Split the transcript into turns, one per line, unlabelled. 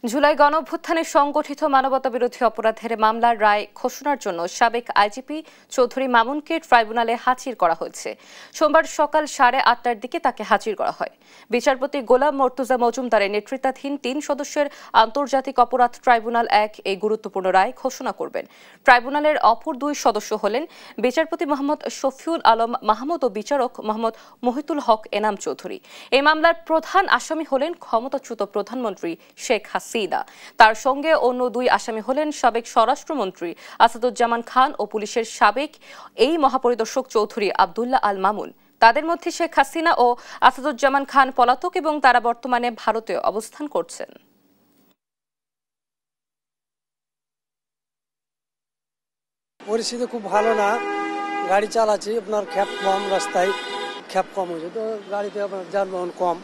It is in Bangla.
জুলাই গণঅভ্যুত্থানে সংগঠিত মানবতাবিরোধী অপরাধের মামলার রায় ঘোষণার জন্য সাবেক আইজিপি চৌধুরী মামুনকে ট্রাইব্যুনালে হাজির করা হয়েছে। সোমবার সকাল 8:30টার দিকে তাকে হাজির করা হয়। বিচারপতি গোলাম মর্তুজা মজুমদারের নেতৃত্বাধীন 3 সদস্যের আন্তর্জাতিক অপরাধ ট্রাইব্যুনাল 1 এই গুরুত্বপূর্ণ রায় ঘোষণা করবেন। ট্রাইব্যুনালের অপর 2 সদস্য হলেন বিচারপতি মোহাম্মদ শফিউল আলম মাহমুদ ও বিচারক মোহাম্মদ মহিতুল হক এনাম চৌধুরী। এই মামলার প্রধান আসামি হলেন ক্ষমতাচ্যুত প্রধানমন্ত্রী শেখ হাসিনা। তার সঙ্গে অন্য 2 আসামি হলেন সাবেক স্বরাষ্ট্রমন্ত্রী আসাদুজ্জামান খান ও পুলিশের সাবেক এই মহাপরিদর্শক চৌধুরী আব্দুল্লাহ আল মামুন। তাদের মধ্যে শেখ হাসিনা ও আসাদুজ্জামান খান পলাতক এবং তারা বর্তমানে ভারতে অবস্থান করছেন।
পরিস্থিতি খুব ভালো না, গাড়ি চালাচ্ছি, আপনার খ্যাপ কম, রাস্তায় খ্যাপ কম হয়েছে, তো গাড়িতে আপনার যানবাহন কম।